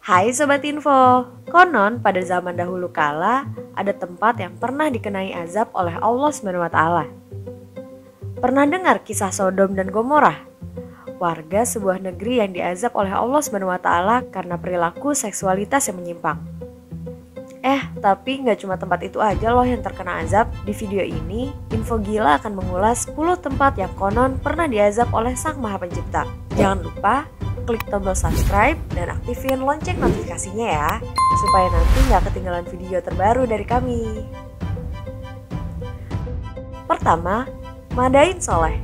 Hai Sobat Info, konon pada zaman dahulu kala ada tempat yang pernah dikenai azab oleh Allah SWT. Pernah dengar kisah Sodom dan Gomorrah? Warga sebuah negeri yang diazab oleh Allah SWT karena perilaku seksualitas yang menyimpang. Tapi nggak cuma tempat itu aja loh yang terkena azab. Di video ini, Info Gila akan mengulas 10 tempat yang konon pernah diazab oleh Sang Maha Pencipta. Jangan lupa klik tombol subscribe dan aktifin lonceng notifikasinya ya, supaya nanti nggak ketinggalan video terbaru dari kami. Pertama, Madain Soleh.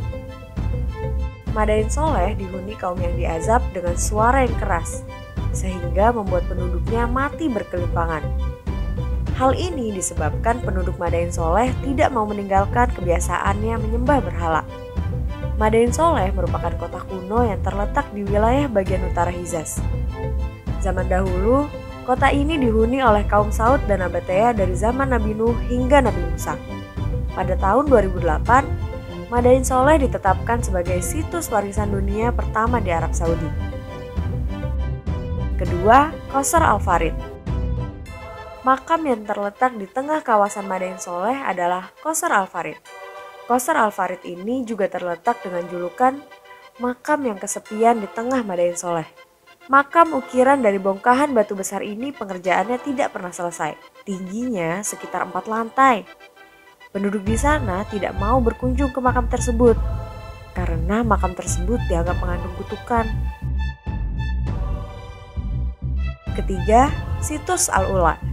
Madain Soleh dihuni kaum yang diazab dengan suara yang keras, sehingga membuat penduduknya mati berkelimpangan. Hal ini disebabkan penduduk Madain Soleh tidak mau meninggalkan kebiasaannya menyembah berhala. Madain Soleh merupakan kota kuno yang terletak di wilayah bagian utara Hijaz. Zaman dahulu, kota ini dihuni oleh kaum Saud dan Nabatea dari zaman Nabi Nuh hingga Nabi Musa. Pada tahun 2008, Madain Soleh ditetapkan sebagai situs warisan dunia pertama di Arab Saudi. Kedua, Qasr Al-Farid. Makam yang terletak di tengah kawasan Madain Soleh adalah Qasr Al-Farid. Qasr Al-Farid ini juga terletak dengan julukan makam yang kesepian di tengah Madain Soleh. Makam ukiran dari bongkahan batu besar ini pengerjaannya tidak pernah selesai. Tingginya sekitar 4 lantai. Penduduk di sana tidak mau berkunjung ke makam tersebut karena makam tersebut dianggap mengandung kutukan. Ketiga, Situs Al-Ula.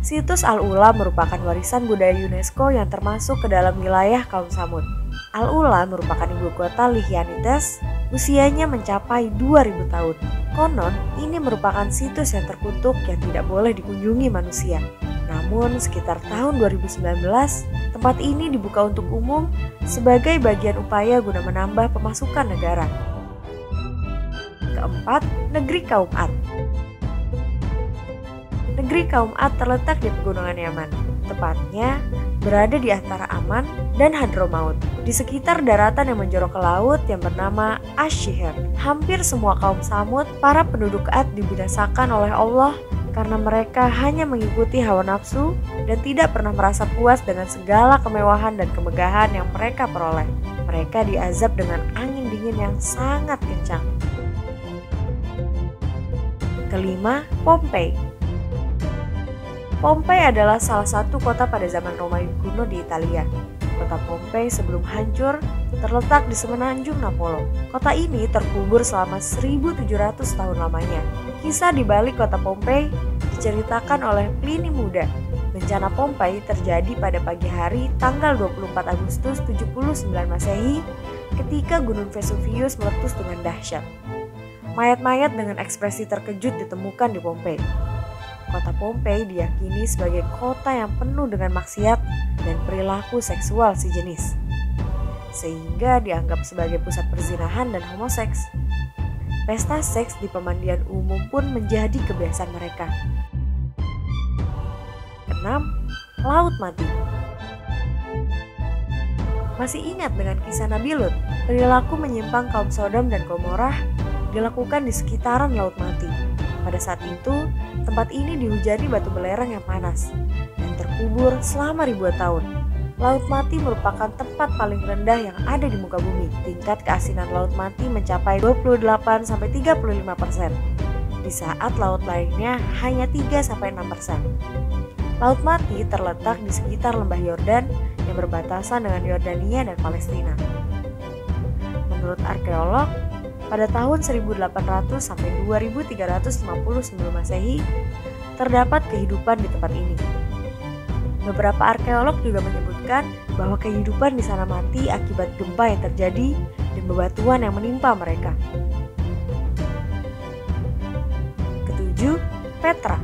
Situs Al-Ula merupakan warisan budaya UNESCO yang termasuk ke dalam wilayah kaum Samud. Al-Ula merupakan ibu kota Lihyanites, usianya mencapai 2000 tahun. Konon, ini merupakan situs yang terkutuk yang tidak boleh dikunjungi manusia. Namun, sekitar tahun 2019, tempat ini dibuka untuk umum sebagai bagian upaya guna menambah pemasukan negara. Keempat, Negeri Kaum Ad. Negeri Kaum Ad terletak di Pegunungan Yaman, tepatnya berada di antara Aman dan Hadramaut, di sekitar daratan yang menjorok ke laut yang bernama Ash-Shihr. Hampir semua kaum Samud, para penduduk Ad dibinasakan oleh Allah karena mereka hanya mengikuti hawa nafsu dan tidak pernah merasa puas dengan segala kemewahan dan kemegahan yang mereka peroleh. Mereka diazab dengan angin dingin yang sangat kencang. Kelima, Pompei. Pompei adalah salah satu kota pada zaman Romawi kuno di Italia. Kota Pompei sebelum hancur terletak di semenanjung Napolo. Kota ini terkubur selama 1700 tahun lamanya. Kisah di balik kota Pompei diceritakan oleh Pliny Muda. Bencana Pompei terjadi pada pagi hari tanggal 24 Agustus 79 Masehi ketika Gunung Vesuvius meletus dengan dahsyat. Mayat-mayat dengan ekspresi terkejut ditemukan di Pompei. Kota Pompei diyakini sebagai kota yang penuh dengan maksiat dan perilaku seksual sejenis, sehingga dianggap sebagai pusat perzinahan dan homoseks. Pesta seks di pemandian umum pun menjadi kebiasaan mereka. Keenam, Laut Mati. Masih ingat dengan kisah Nabi Lut? Perilaku menyimpang kaum Sodom dan Gomorrah dilakukan di sekitaran Laut Mati. Pada saat itu, tempat ini dihujani batu belerang yang panas dan terkubur selama ribuan tahun. Laut Mati merupakan tempat paling rendah yang ada di muka bumi. Tingkat keasinan Laut Mati mencapai 28-35%, di saat laut lainnya hanya 3-6%. Laut Mati terletak di sekitar lembah Yordan yang berbatasan dengan Yordania dan Palestina. Menurut arkeolog, pada tahun 1800 sampai 2350 sebelum Masehi, terdapat kehidupan di tempat ini. Beberapa arkeolog juga menyebutkan bahwa kehidupan di sana mati akibat gempa yang terjadi dan bebatuan yang menimpa mereka. Ketujuh, Petra.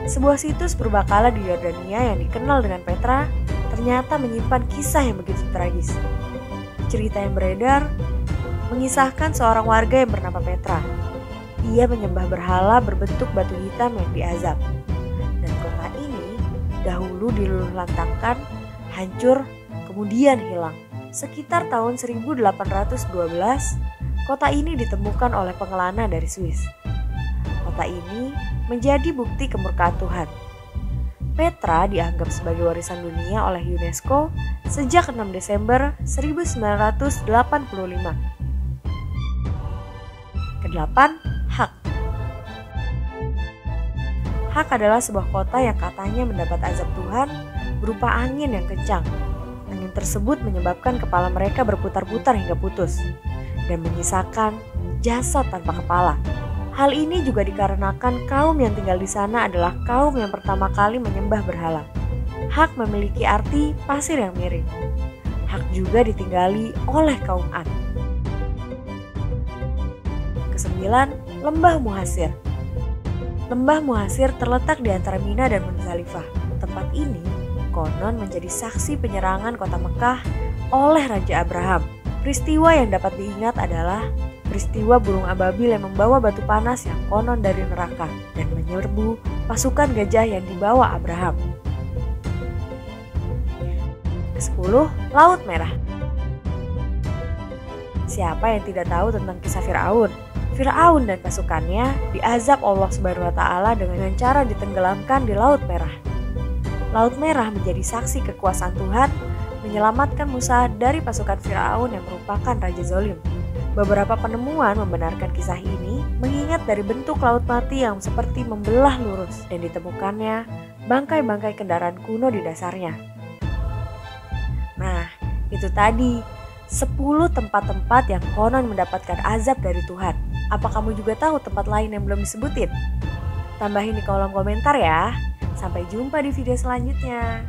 Sebuah situs purbakala di Yordania yang dikenal dengan Petra ternyata menyimpan kisah yang begitu tragis. Cerita yang beredar mengisahkan seorang warga yang bernama Petra. Ia menyembah berhala berbentuk batu hitam yang diazab. Dan kota ini dahulu diluluh lantangkan, hancur, kemudian hilang. Sekitar tahun 1812, kota ini ditemukan oleh pengelana dari Swiss. Kota ini menjadi bukti kemurkaan Tuhan. Petra dianggap sebagai warisan dunia oleh UNESCO sejak 6 Desember 1985. Kedelapan, Hak. Hak adalah sebuah kota yang katanya mendapat azab Tuhan berupa angin yang kencang. Angin tersebut menyebabkan kepala mereka berputar-putar hingga putus dan menyisakan jasad tanpa kepala. Hal ini juga dikarenakan kaum yang tinggal di sana adalah kaum yang pertama kali menyembah berhala. Hak memiliki arti pasir yang miring. Hak juga ditinggali oleh kaum Ad. Kesembilan, Lembah Muhasir. Lembah Muhasir terletak di antara Mina dan Muzdalifah. Tempat ini konon menjadi saksi penyerangan kota Mekah oleh Raja Abraham. Peristiwa yang dapat diingat adalah peristiwa burung ababil yang membawa batu panas yang konon dari neraka dan menyerbu pasukan gajah yang dibawa Abraham. Ke-10, Laut Merah. Siapa yang tidak tahu tentang kisah Firaun? Firaun dan pasukannya diazab Allah Subhanahu wa taala dengan cara ditenggelamkan di Laut Merah. Laut Merah menjadi saksi kekuasaan Tuhan menyelamatkan Musa dari pasukan Firaun yang merupakan raja zalim. Beberapa penemuan membenarkan kisah ini mengingat dari bentuk laut mati yang seperti membelah lurus dan ditemukannya bangkai-bangkai kendaraan kuno di dasarnya. Nah, itu tadi 10 tempat-tempat yang konon mendapatkan azab dari Tuhan. Apa kamu juga tahu tempat lain yang belum disebutin? Tambahin di kolom komentar ya. Sampai jumpa di video selanjutnya.